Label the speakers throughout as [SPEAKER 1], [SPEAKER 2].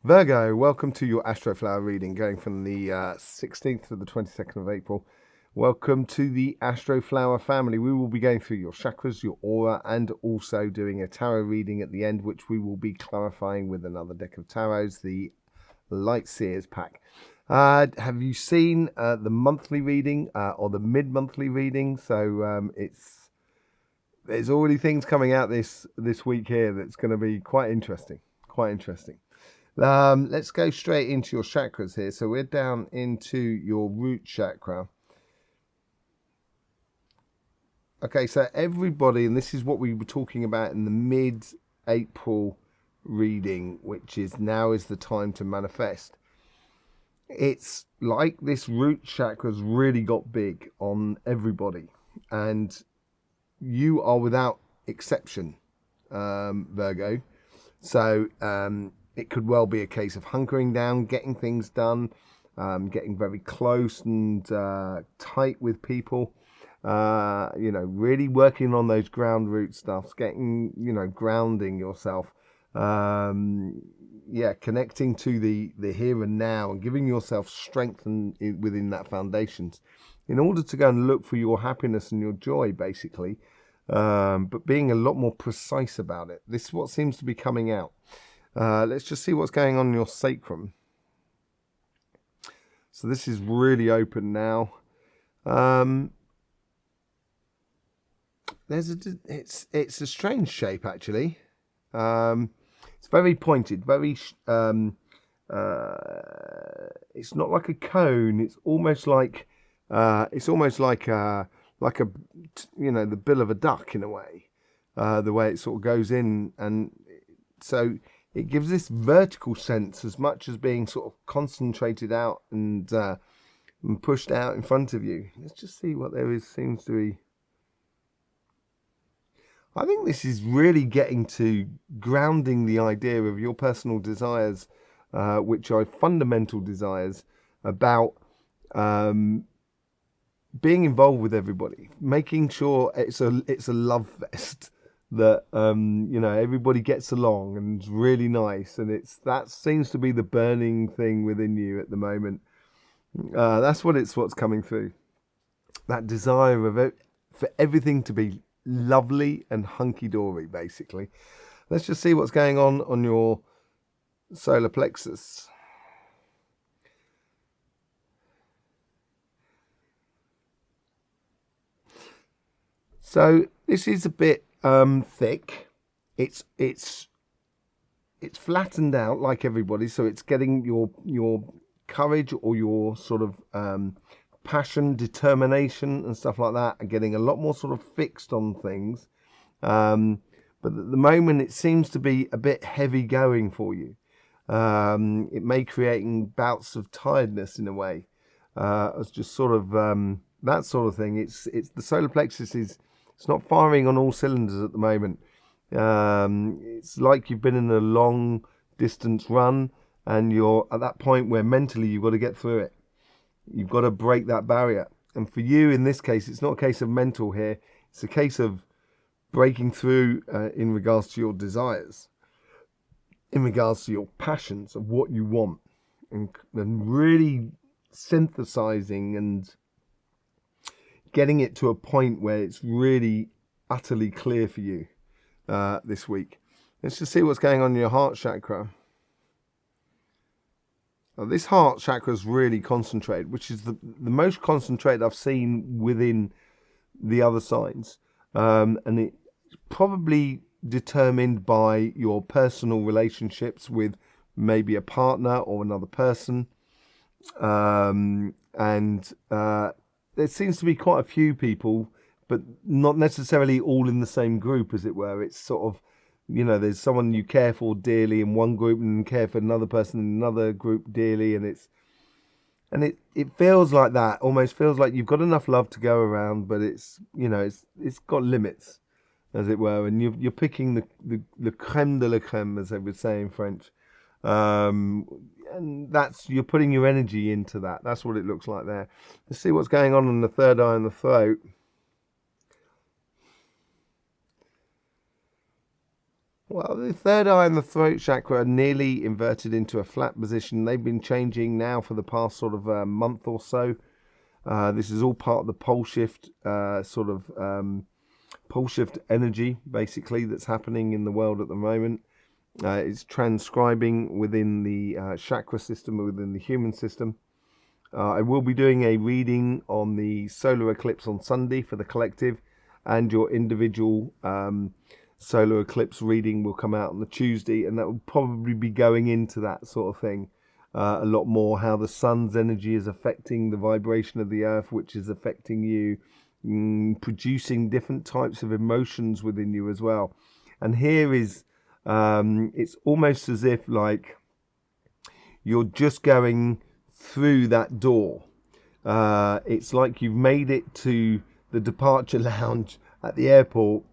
[SPEAKER 1] Virgo, welcome to your Astroflower reading going from the 16th to the 22nd of April. Welcome to the Astroflower family. We will be going through your chakras, your aura, and also doing a tarot reading at the end, which we will be clarifying with another deck of tarots, the Light Seers pack. Have you seen the monthly reading or the mid-monthly reading? So there's already things coming out this week here that's going to be quite interesting. Let's go straight into your chakras here. So we're down into your root chakra. Okay, so everybody, and this is what we were talking about in the mid-April reading, which is now is the time to manifest. It's like this root chakra's really got big on everybody, and you are without exception, Virgo. So it could well be a case of hunkering down, getting things done, getting very close and tight with people. Really working on those ground root stuffs, getting, grounding yourself. Connecting to the here and now and giving yourself strength within that foundations in order to go and look for your happiness and your joy, basically. But being a lot more precise about it. This is what seems to be coming out. Let's just see what's going on in your sacrum. So this is really open now. It's a strange shape, actually. It's very pointed, very it's not like a cone. It's almost like the bill of a duck in a way. The way it sort of goes in, and so it gives this vertical sense as much as being sort of concentrated out and pushed out in front of you. Let's just see what there is. Seems to be. I think this is really getting to grounding the idea of your personal desires, which are fundamental desires about being involved with everybody, making sure it's a love fest, that everybody gets along and it's really nice, and that seems to be the burning thing within you at the moment. That's what's coming through. That desire of it for everything to be lovely and hunky-dory, basically. Let's just see what's going on your solar plexus. So this is a bit thick. It's flattened out like everybody, so it's getting your courage or your sort of passion, determination and stuff like that, and getting a lot more sort of fixed on things. But at the moment it seems to be a bit heavy going for you. It may creating bouts of tiredness in a way. It's just sort of that sort of thing. It's the solar plexus it's not firing on all cylinders at the moment. It's like you've been in a long distance run and you're at that point where mentally you've got to get through it. You've got to break that barrier. And for you, in this case, it's not a case of mental here. It's a case of breaking through in regards to your desires, in regards to your passions of what you want, and really synthesizing and getting it to a point where it's really utterly clear for you this week. Let's just see what's going on in your heart chakra. Now, this heart chakra is really concentrated, which is the most concentrated I've seen within the other signs. And it's probably determined by your personal relationships with maybe a partner or another person. There seems to be quite a few people, but not necessarily all in the same group, as it were. It's sort of, there's someone you care for dearly in one group and care for another person in another group dearly, and it feels like that. Almost feels like you've got enough love to go around, but it's got limits, as it were, and you're picking the creme de la creme, as they would say in French, and you're putting your energy into that. That's what it looks like there. Let's see what's going on in the third eye and the throat. Well, the third eye and the throat chakra are nearly inverted into a flat position. They've been changing now for the past sort of month or so. This is all part of the pole shift, pole shift energy, basically, that's happening in the world at the moment. It's transcribing within the chakra system, within the human system. I will be doing a reading on the solar eclipse on Sunday for the collective, and your individual solar eclipse reading will come out on the Tuesday, and that will probably be going into that sort of thing a lot more, how the sun's energy is affecting the vibration of the earth, which is affecting you, producing different types of emotions within you as well. And here is, it's almost as if like you're just going through that door. It's like you've made it to the departure lounge at the airport,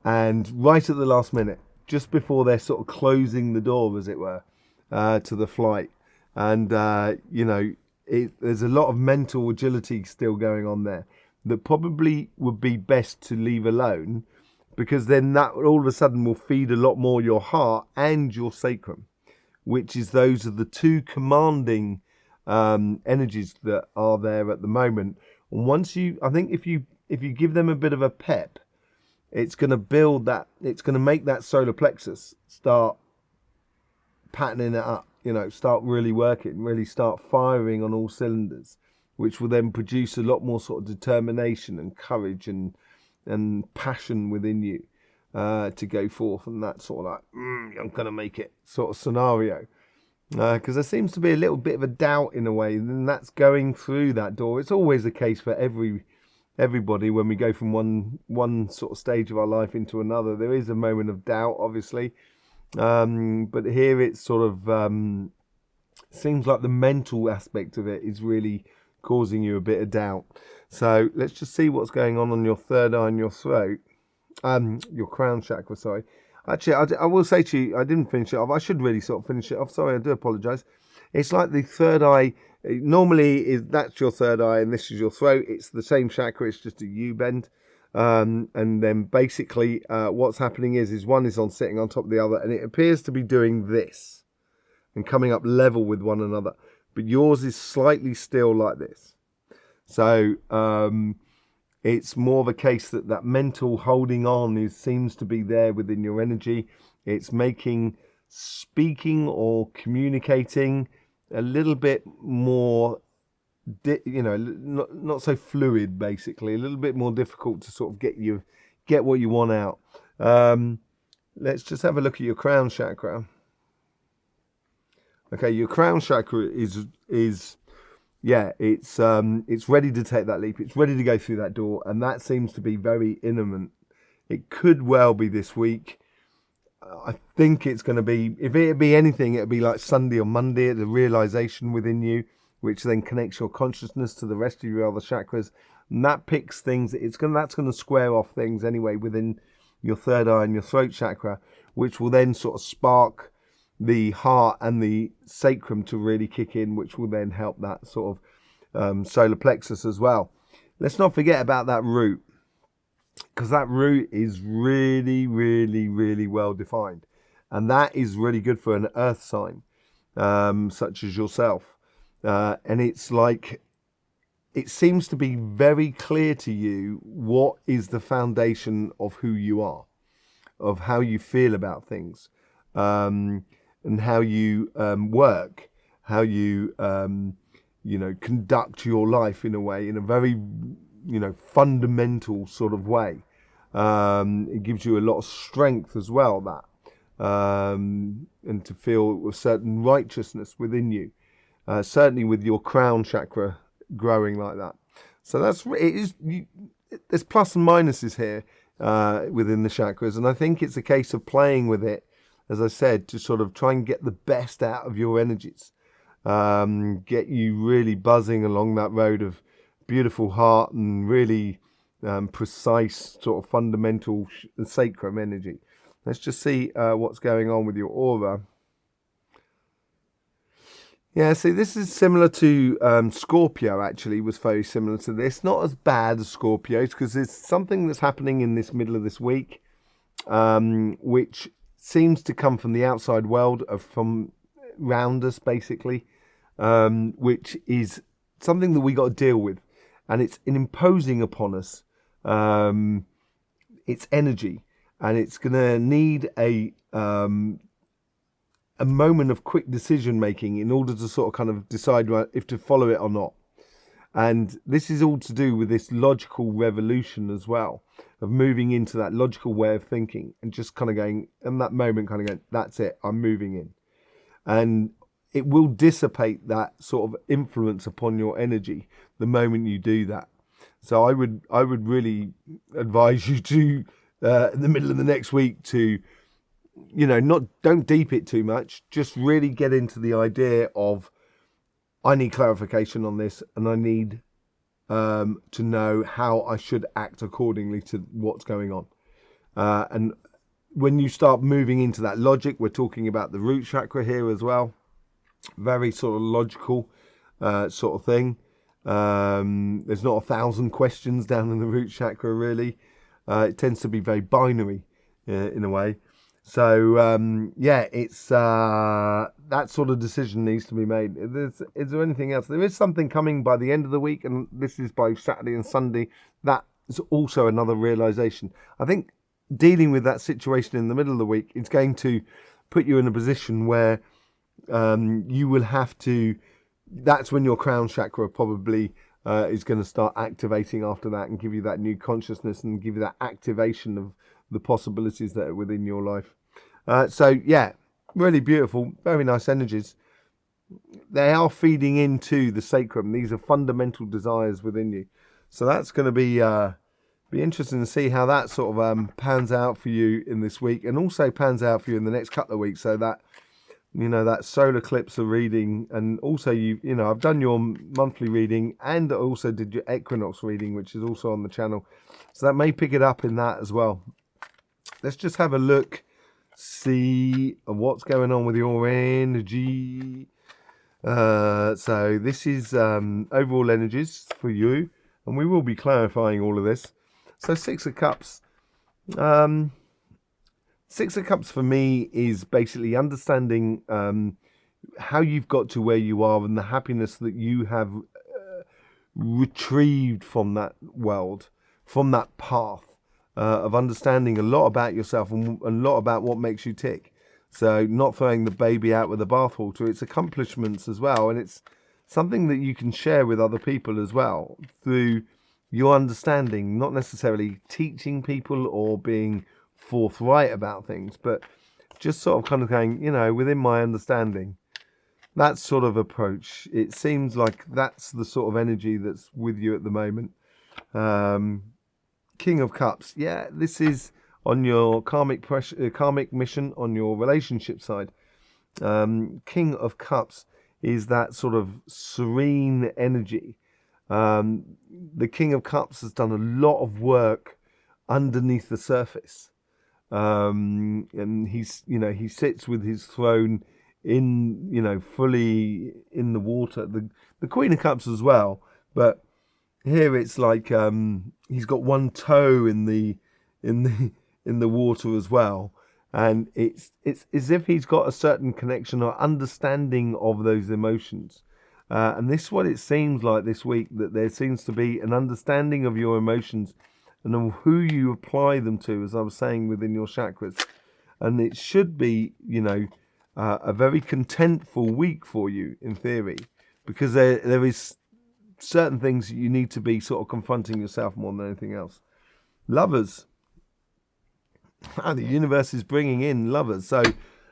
[SPEAKER 1] and right at the last minute, just before they're sort of closing the door, as it were, to the flight. And, there's a lot of mental agility still going on there that probably would be best to leave alone, because then that all of a sudden will feed a lot more your heart and your sacrum, which is those are the two commanding energies that are there at the moment. And once I think if you give them a bit of a pep, it's going to build that, it's going to make that solar plexus start patterning it up, start really working, really start firing on all cylinders, which will then produce a lot more sort of determination and courage and passion within you to go forth, and that sort of like, I'm going to make it sort of scenario. Because there seems to be a little bit of a doubt in a way, and that's going through that door. It's always the case for everybody when we go from one sort of stage of our life into another. There is a moment of doubt, obviously, but here it's sort of seems like the mental aspect of it is really causing you a bit of doubt. So let's just see what's going on your third eye and your throat, your crown chakra. Sorry. Actually, I will say to you, I didn't finish it off. I should really sort of finish it off. Sorry, I do apologise. It's like the third eye. Normally, that's your third eye, and this is your throat. It's the same chakra. It's just a U bend. And then basically, what's happening is one is sitting on top of the other, and it appears to be doing this and coming up level with one another. But yours is slightly still like this. So it's more of a case that mental holding on seems to be there within your energy. It's making speaking or communicating a little bit more, not so fluid, basically. A little bit more difficult to sort of get what you want out. Let's just have a look at your crown chakra. Okay, your crown chakra is it's ready to take that leap. It's ready to go through that door, and that seems to be very imminent. It could well be this week. I think it's going to be, if it'd be anything, it'd be like Sunday or Monday, the realization within you, which then connects your consciousness to the rest of your other chakras, and that picks things. That's going to square off things anyway within your third eye and your throat chakra, which will then sort of spark the heart and the sacrum to really kick in, which will then help that sort of solar plexus as well. Let's not forget about that root, because that root is really, really, really well defined, and that is really good for an earth sign such as yourself. And it's like, it seems to be very clear to you what is the foundation of who you are, of how you feel about things, and how you work, how you conduct your life in a way, in a very fundamental sort of way. It gives you a lot of strength as well, and to feel a certain righteousness within you, certainly with your crown chakra growing like that. So there's plus and minuses here within the chakras, and I think it's a case of playing with it, as I said, to sort of try and get the best out of your energies, get you really buzzing along that road of beautiful heart and really precise sort of fundamental sacrum energy. Let's just see what's going on with your aura. Yeah, see, this is similar to Scorpio, actually, was very similar to this. Not as bad as Scorpio's, because there's something that's happening in this middle of this week, which seems to come from the outside world, from round us, basically, which is something that we got to deal with, and it's imposing upon us. It's energy, and it's going to need a moment of quick decision making in order to sort of kind of decide if to follow it or not. And this is all to do with this logical revolution as well, of moving into that logical way of thinking and just kind of going, in that moment, kind of going, that's it, I'm moving in. And it will dissipate that sort of influence upon your energy the moment you do that. So I would really advise you to, in the middle of the next week, to, don't deep it too much, just really get into the idea of, I need clarification on this, and I need to know how I should act accordingly to what's going on. And when you start moving into that logic, we're talking about the root chakra here as well. Very sort of logical sort of thing. There's not 1,000 questions down in the root chakra, really. It tends to be very binary in a way. So, it's that sort of decision needs to be made. Is there anything else? There is something coming by the end of the week, and this is by Saturday and Sunday. That is also another realization. I think dealing with that situation in the middle of the week, it's going to put you in a position where you will have to, that's when your crown chakra probably is going to start activating after that, and give you that new consciousness and give you that activation of the possibilities that are within your life. Really beautiful, very nice energies. They are feeding into the sacrum. These are fundamental desires within you. So that's going to be interesting to see how that sort of pans out for you in this week, and also pans out for you in the next couple of weeks. So that, that solar eclipse reading, and also I've done your monthly reading, and also did your equinox reading, which is also on the channel. So that may pick it up in that as well. Let's just have a look, see what's going on with your energy. So this is overall energies for you, and we will be clarifying all of this. So Six of Cups. Six of Cups for me is basically understanding how you've got to where you are, and the happiness that you have retrieved from that world, from that path. Of understanding a lot about yourself and a lot about what makes you tick. So not throwing the baby out with the bathwater, it's accomplishments as well, and it's something that you can share with other people as well through your understanding, not necessarily teaching people or being forthright about things, but just sort of kind of going, within my understanding. That sort of approach. It seems like that's the sort of energy that's with you at the moment. King of Cups, this is on your karmic mission on your relationship side. King of Cups is that sort of serene energy. The King of Cups has done a lot of work underneath the surface, and he sits with his throne in fully in the water. The Queen of Cups as well, but here it's like he's got one toe in the water as well, and it's as if he's got a certain connection or understanding of those emotions. And this is what it seems like this week, that there seems to be an understanding of your emotions and of who you apply them to, as I was saying, within your chakras. And it should be, a very contentful week for you in theory, because there is certain things that you need to be sort of confronting yourself more than anything else. Lovers. The universe is bringing in lovers. So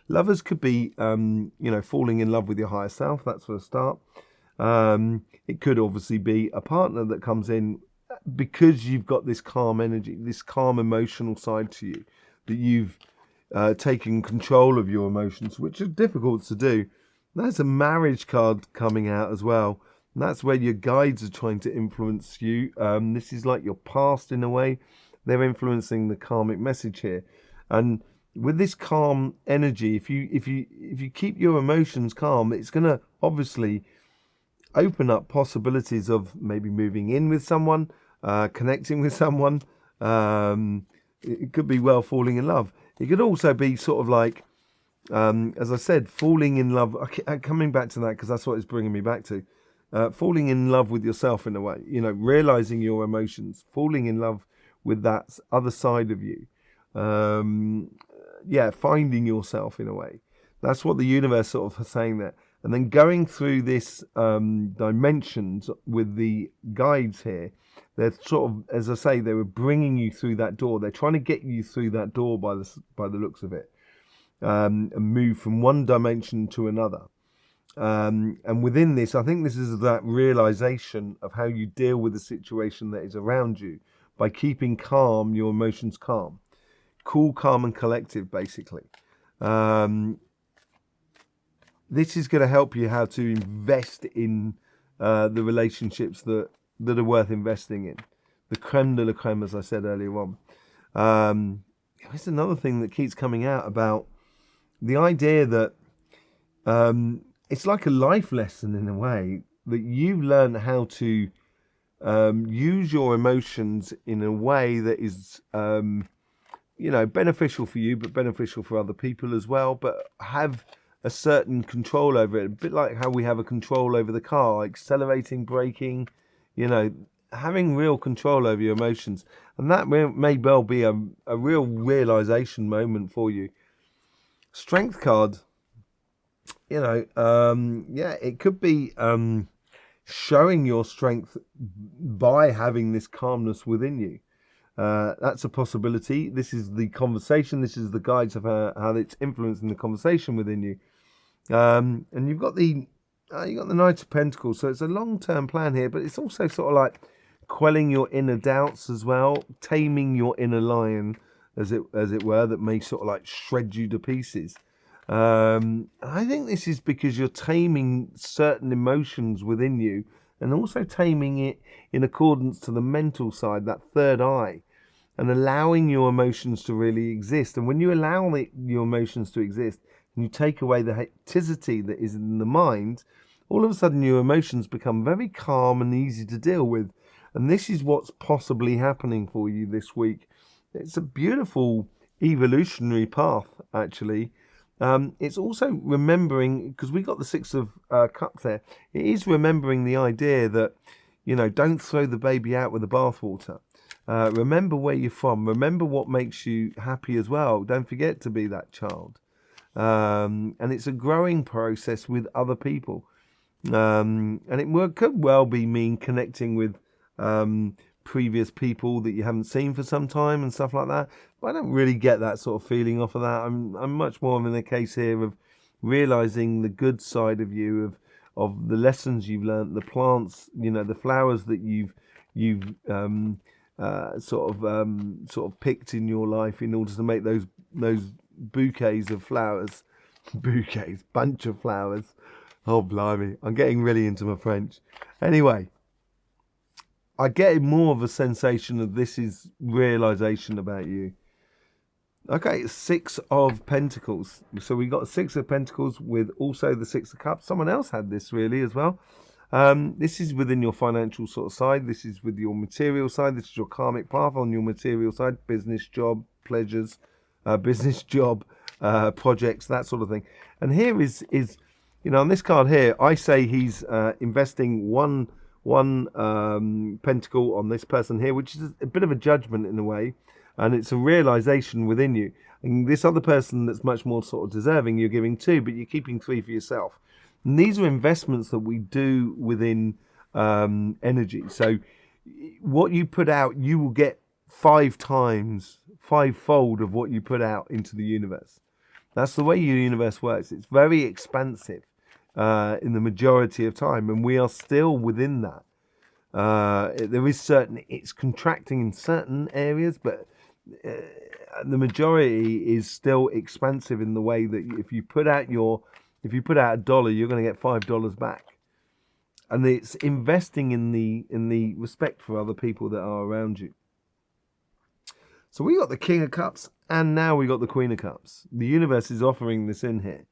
[SPEAKER 1] lovers could be, falling in love with your higher self. That's for a start. It could obviously be a partner that comes in because you've got this calm energy, this calm emotional side to you, that you've taken control of your emotions, which is difficult to do. There's a marriage card coming out as well. And that's where your guides are trying to influence you. This is like your past in a way. They're influencing the karmic message here. And with this calm energy, if you keep your emotions calm, it's going to obviously open up possibilities of maybe moving in with someone, connecting with someone. It could be falling in love. It could also be sort of like, as I said, falling in love. Coming back to that because that's what it's bringing me back to. Falling in love with yourself in a way, realizing your emotions, falling in love with that other side of you. Finding yourself in a way. That's what the universe sort of is saying there. And then going through this dimensions with the guides here, they're sort of, as I say, they were bringing you through that door. They're trying to get you through that door by the looks of it, and move from one dimension to another. And within this, I think this is that realization of how you deal with the situation that is around you by keeping calm, your emotions calm. Cool, calm, and collective, basically. This is going to help you how to invest in the relationships that are worth investing in. The creme de la creme, as I said earlier on. There's another thing that keeps coming out about the idea that it's like a life lesson in a way, that you've learned how to use your emotions in a way that is beneficial for you, but beneficial for other people as well, but have a certain control over it. A bit like how we have a control over the car, accelerating, braking, having real control over your emotions. And that may well be a real realization moment for you. Strength card, it could be showing your strength by having this calmness within you. That's a possibility. This is the conversation. This is the guides of how it's influencing the conversation within you. And you've got the Knight of Pentacles. So it's a long-term plan here, but it's also sort of like quelling your inner doubts as well, taming your inner lion, as it were, that may sort of like shred you to pieces. I think this is because you're taming certain emotions within you, and also taming it in accordance to the mental side, that third eye, and allowing your emotions to really exist. And when you allow your emotions to exist, and you take away the hecticity that is in the mind, all of a sudden your emotions become very calm and easy to deal with. And this is what's possibly happening for you this week. It's a beautiful evolutionary path, actually. It's also remembering, because we got the Six of Cups there, it is remembering the idea that, don't throw the baby out with the bathwater. Remember where you're from. Remember what makes you happy as well. Don't forget to be that child. And it's a growing process with other people. And it could well be connecting with previous people that you haven't seen for some time and stuff like that. But I don't really get that sort of feeling off of that. I'm much more in the case here of realizing the good side of you, of the lessons you've learned, the plants, the flowers that you've sort of picked in your life in order to make those bouquets of flowers, bunch of flowers. Oh blimey, I'm getting really into my French. Anyway, I get more of a sensation of this is realization about you. Okay, Six of Pentacles. So we got Six of Pentacles with also the Six of Cups. Someone else had this really as well. This is within your financial sort of side. This is with your material side. This is your karmic path on your material side. Business, job, pleasures, projects, that sort of thing. And here is on this card here, I say he's investing one pentacle on this person here, which is a bit of a judgment in a way, and it's a realization within you. And this other person that's much more sort of deserving, you're giving 2, but you're keeping 3 for yourself. And these are investments that we do within energy. So what you put out, you will get 5-fold of what you put out into the universe. That's the way your universe works. It's very expansive in the majority of time, and we are still within that. There is it's contracting in certain areas, but the majority is still expansive in the way that if you put out $1, you're going to get $5 back. And it's investing in the respect for other people that are around you. So we got the King of Cups, and now we got the Queen of Cups. The universe is offering this in here.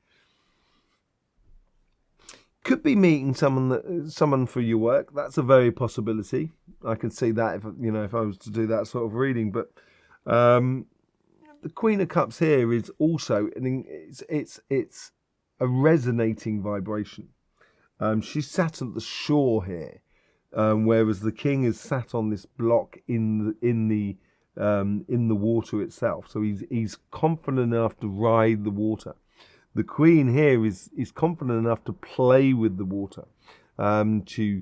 [SPEAKER 1] Could be meeting someone for your work. That's a very possibility. I can see that if I was to do that sort of reading. But the Queen of Cups here is also, it's a resonating vibration. She's sat at the shore here, whereas the king is sat on this block in the water itself. So he's confident enough to ride the water. The queen here is confident enough to play with the water, to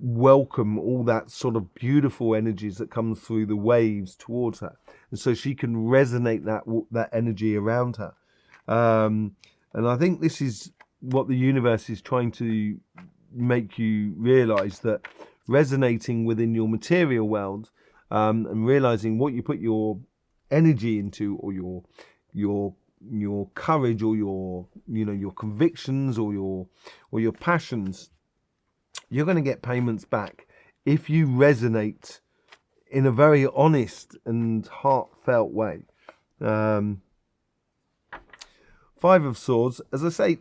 [SPEAKER 1] welcome all that sort of beautiful energies that comes through the waves towards her, and so she can resonate that energy around her. And I think this is what the universe is trying to make you realize, that resonating within your material world, and realizing what you put your energy into, or your courage, or your convictions, or your passions, you're going to get payments back if you resonate in a very honest and heartfelt way. Five of Swords, as I say,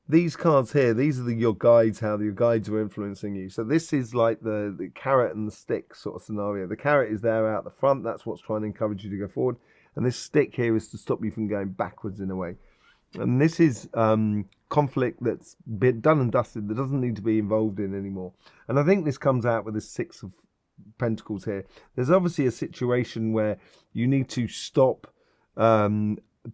[SPEAKER 1] these cards here, these are your guides, how your guides are influencing you. So this is like the carrot and the stick sort of scenario. The carrot is there out the front, that's what's trying to encourage you to go forward. And this stick here is to stop you from going backwards in a way. And this is conflict that's been done and dusted, that doesn't need to be involved in anymore. And I think this comes out with this Six of Pentacles here. There's obviously a situation where you need to stop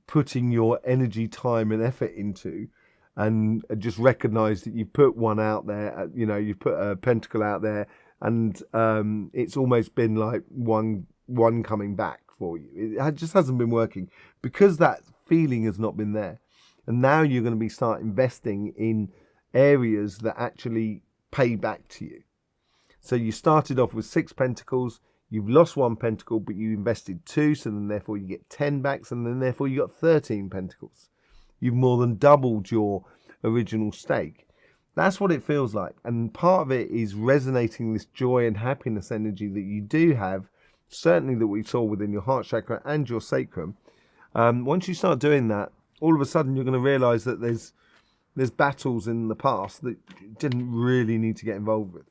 [SPEAKER 1] putting your energy, time and effort into, and just recognize that you've put one out there, you've put a pentacle out there, and it's almost been like one coming back for you. It just hasn't been working because that feeling has not been there. And now you're going to start investing in areas that actually pay back to you. So you started off with 6 pentacles, you've lost 1 pentacle, but you invested 2, so then therefore you get 10 back, and then therefore you got 13 pentacles. You've more than doubled your original stake. That's what it feels like. And part of it is resonating this joy and happiness energy that you do have, certainly that we saw within your heart chakra and your sacrum. Once you start doing that, all of a sudden you're going to realize that there's battles in the past that you didn't really need to get involved with.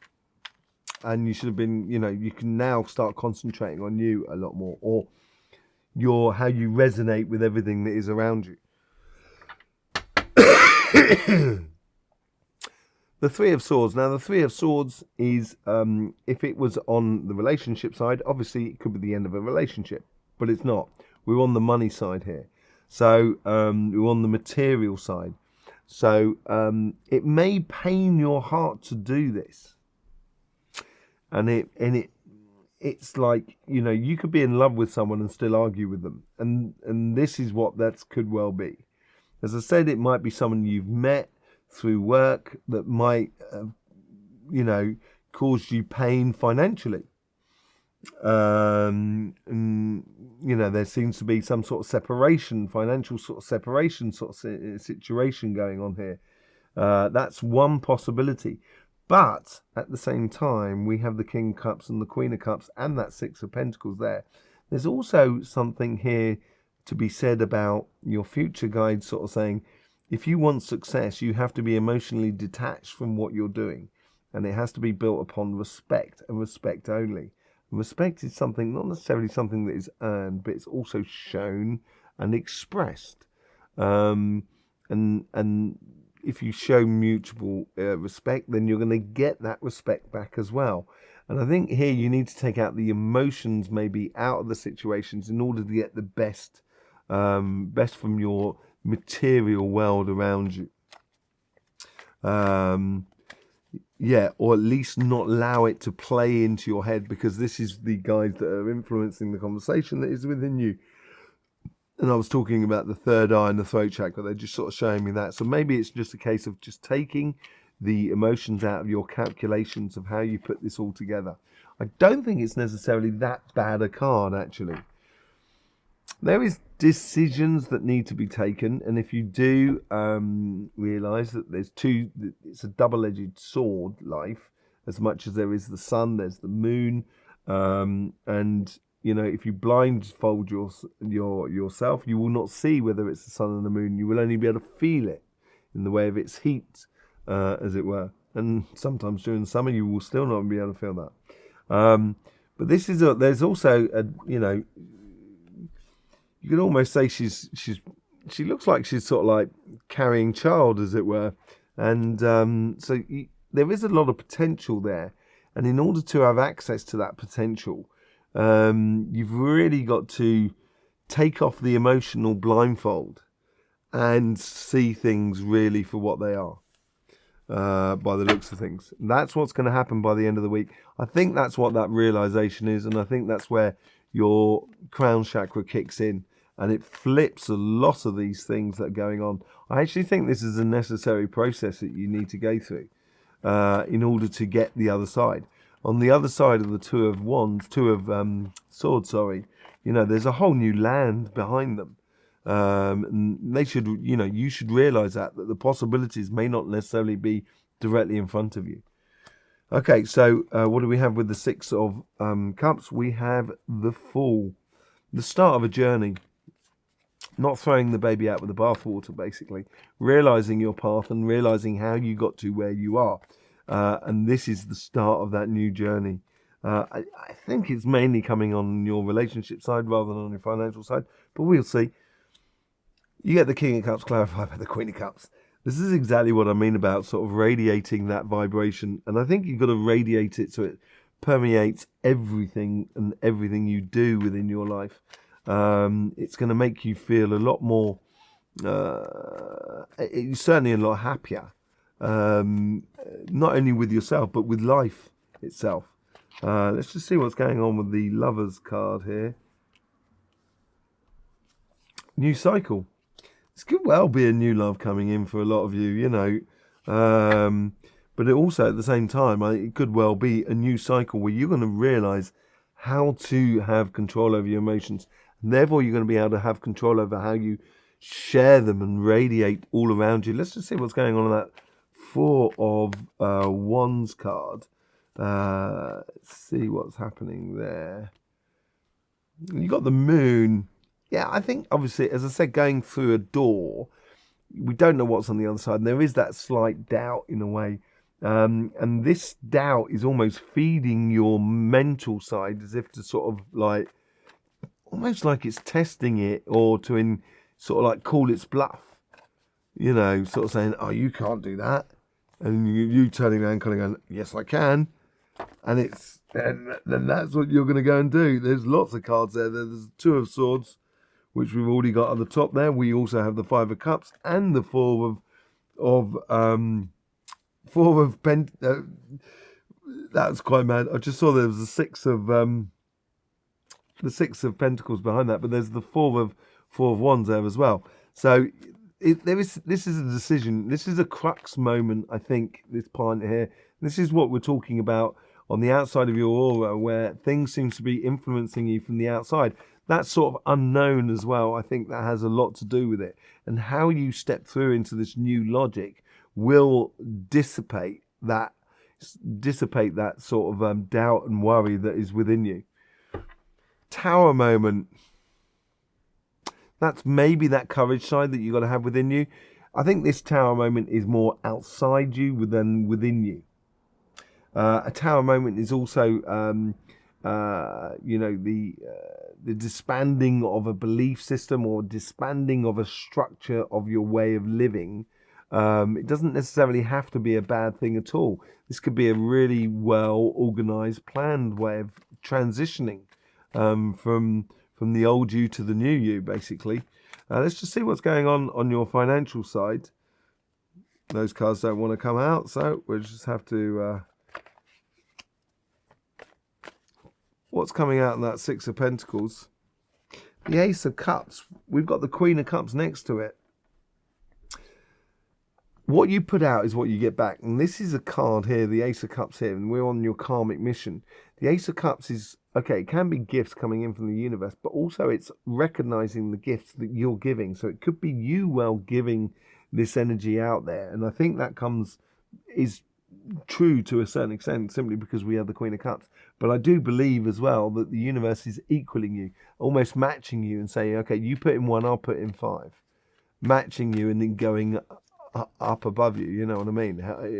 [SPEAKER 1] And you should have been, you can now start concentrating on you a lot more, or how you resonate with everything that is around you. The Three of Swords. Now, the Three of Swords is, if it was on the relationship side, obviously it could be the end of a relationship, but it's not. We're on the money side here. So we're on the material side. So it may pain your heart to do this. And it's like, you could be in love with someone and still argue with them. And this is what that could well be. As I said, it might be someone you've met through work that might, cause you pain financially. And, there seems to be some sort of separation, financial sort of separation sort of situation going on here. That's one possibility. But at the same time, we have the King of Cups and the Queen of Cups and that Six of Pentacles there. There's also something here to be said about your future guide sort of saying, if you want success, you have to be emotionally detached from what you're doing. And it has to be built upon respect, and respect only. And respect is something, not necessarily something that is earned, but it's also shown and expressed. And if you show mutual respect, then you're going to get that respect back as well. And I think here you need to take out the emotions maybe out of the situations in order to get the best from your material world around you. Or at least not allow it to play into your head, because this is the guides that are influencing the conversation that is within you. And I was talking about the third eye and the throat chakra. They're just sort of showing me that. So maybe it's just a case of just taking the emotions out of your calculations of how you put this all together. I don't think it's necessarily that bad a card, actually. There is decisions that need to be taken. And if you do realise that it's a double-edged sword, life. As much as there is the sun, there's the moon. And if you blindfold yourself, you will not see whether it's the sun and the moon. You will only be able to feel it in the way of its heat, as it were. And sometimes during the summer, you will still not be able to feel that. But this is there's also you can almost say she looks like she's sort of like carrying child, as it were. And there is a lot of potential there. And in order to have access to that potential, you've really got to take off the emotional blindfold and see things really for what they are, by the looks of things. And that's what's going to happen by the end of the week. I think that's what that realization is, and I think that's where your crown chakra kicks in, and it flips a lot of these things that are going on. I actually think this is a necessary process that you need to go through in order to get the other side. On the other side of the two of swords, sorry, there's a whole new land behind them. And they should, you should realize that the possibilities may not necessarily be directly in front of you. Okay, so what do we have with the Six of Cups? We have the Fool, the start of a journey. Not throwing the baby out with the bathwater, basically. Realizing your path and realizing how you got to where you are. And this is the start of that new journey. I think it's mainly coming on your relationship side rather than on your financial side, but we'll see. You get the King of Cups clarified by the Queen of Cups. This is exactly what I mean about sort of radiating that vibration. And I think you've got to radiate it so it permeates everything and everything you do within your life. It's going to make you feel a lot more, certainly a lot happier. Not only with yourself, but with life itself. Let's just see what's going on with the Lovers card here. New cycle. This could well be a new love coming in for a lot of you, but it also at the same time, it could well be a new cycle where you're going to realize how to have control over your emotions. And therefore, you're going to be able to have control over how you share them and radiate all around you. Let's just see what's going on in that Four of Wands card. Let's see what's happening there. You got the Moon. Yeah, I think obviously, as I said, going through a door, we don't know what's on the other side. And there is that slight doubt in a way. And this doubt is almost feeding your mental side as if to sort of like, almost like it's testing it or to sort of like call its bluff. Sort of saying, oh, you can't do that. And you turning around kind of going, yes, I can. And then that's what you're going to go and do. There's lots of cards there. There's Two of Swords, which we've already got at the top there. We also have the Five of Cups and the Four of Pentacles. That's quite mad. I just saw there was the Six of Pentacles behind that, but there's the Four of Wands there as well. So this is a decision. This is a crux moment, I think, this point here. This is what we're talking about on the outside of your aura, where things seem to be influencing you from the outside. That's sort of unknown as well. I think that has a lot to do with it. And how you step through into this new logic will dissipate that sort of doubt and worry that is within you. Tower moment. That's maybe that courage side that you've got to have within you. I think this tower moment is more outside you than within you. A tower moment is also, the disbanding of a belief system or disbanding of a structure of your way of living. It doesn't necessarily have to be a bad thing at all. This could be a really well organized, planned way of transitioning from the old you to the new you, basically. Let's just see what's going on your financial side. Those cards don't want to come out, so we'll just have to... what's coming out in that Six of Pentacles? The Ace of Cups. We've got the Queen of Cups next to it. What you put out is what you get back. And this is a card here, the Ace of Cups here, and we're on your karmic mission. The Ace of Cups is, okay, it can be gifts coming in from the universe, but also it's recognizing the gifts that you're giving. So it could be you giving this energy out there. And I think that is true to a certain extent simply because we have the Queen of Cups. But I do believe as well that the universe is equaling you, almost matching you and saying, okay, you put in 1, I'll put in 5. Matching you and then going up above you, you know what I mean?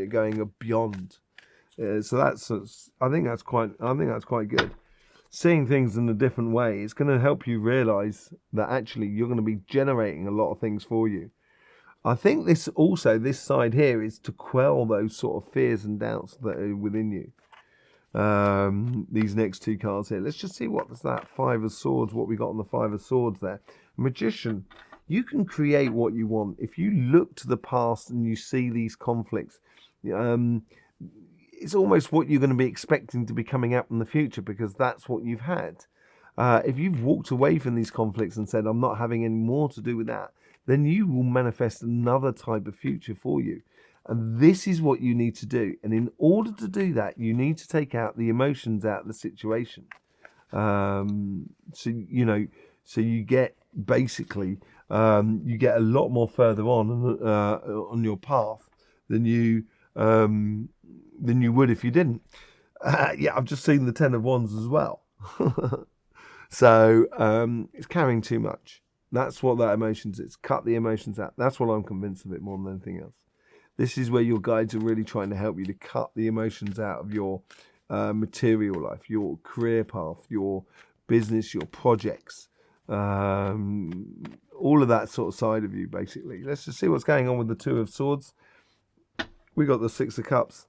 [SPEAKER 1] Going beyond. So I think that's quite good. seeing things in a different way. It's going to help you realize that actually you're going to be generating a lot of things for you. I think this side here is to quell those sort of fears and doubts that are within you. These next two cards here. Let's just see what's that Five of Swords, what we got on the Five of Swords there. Magician. You can create what you want. If you look to the past and you see these conflicts, it's almost what you're going to be expecting to be coming up in the future, because that's what you've had. If you've walked away from these conflicts and said, I'm not having any more to do with that, then you will manifest another type of future for you. And this is what you need to do. And in order to do that, you need to take out the emotions out of the situation. So you get basically, you get a lot more further on your path than you would if you didn't. Yeah, I've just seen the Ten of Wands as well. So it's carrying too much. That's what that emotions is. Cut the emotions out. That's what I'm convinced of it more than anything else. This is where your guides are really trying to help you to cut the emotions out of your material life, your career path, your business, your projects, all of that sort of side of you, basically. Let's just see what's going on with the Two of Swords. We got the Six of Cups.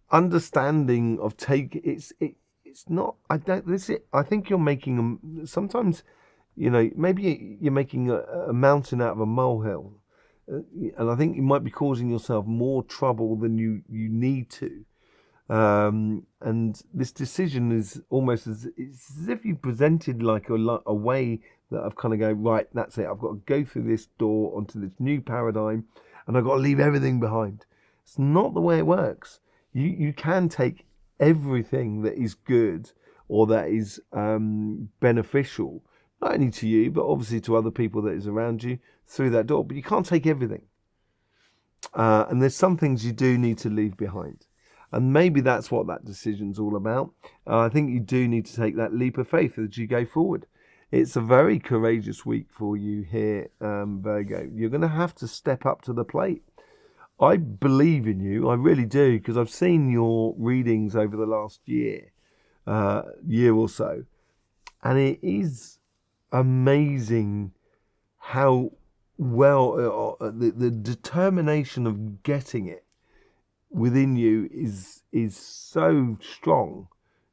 [SPEAKER 1] Understanding of it's not. I think you're making sometimes, maybe you're making a mountain out of a molehill. And I think you might be causing yourself more trouble than you need to. And this decision is almost as if you presented like a way that I've kind of go, right, that's it. I've got to go through this door onto this new paradigm, and I've got to leave everything behind. It's not the way it works. You can take everything that is good or that is beneficial, not only to you, but obviously to other people that is around you, through that door. But you can't take everything. And there's some things you do need to leave behind. And maybe that's what that decision's all about. I think you do need to take that leap of faith as you go forward. It's a very courageous week for you here, Virgo. You're going to have to step up to the plate. I believe in you. I really do, because I've seen your readings over the last year or so. And it is amazing how well the determination of getting it within you is so strong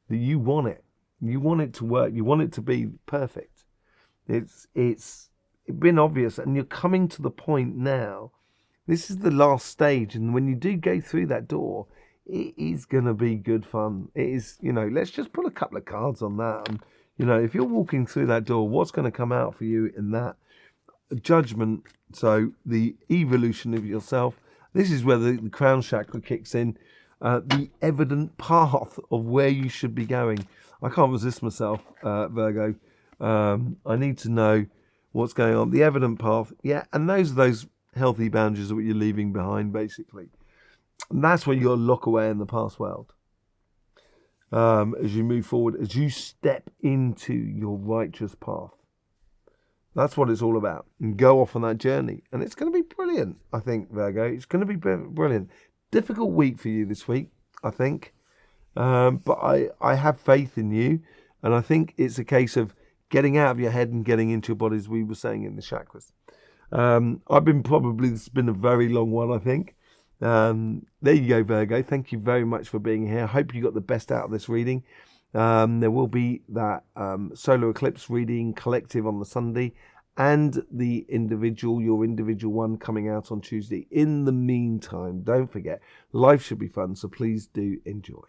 [SPEAKER 1] that you want it. You want it to work. You want it to be perfect. It's been obvious, and you're coming to the point now. This is the last stage, and when you do go through that door, it is going to be good fun. It is, let's just put a couple of cards on that. And, if you're walking through that door, what's going to come out for you in that? Judgment, so the evolution of yourself. This is where the crown chakra kicks in. The evident path of where you should be going. I can't resist myself, Virgo. I need to know what's going on. The evident path, yeah, and those healthy boundaries are what you're leaving behind, basically. And that's where you'll lock away in the past world. As you move forward, as you step into your righteous path. That's what it's all about. And go off on that journey. And it's going to be brilliant, I think, Virgo. It's going to be brilliant. Difficult week for you this week, I think. But I have faith in you. And I think it's a case of getting out of your head and getting into your body, as we were saying in the chakras. It's been a very long one, I think. There you go, Virgo. Thank you very much for being here. I hope you got the best out of this reading. There will be that solar eclipse reading collective on the Sunday, and your individual one coming out on Tuesday. In the meantime, don't forget, life should be fun, so please do enjoy.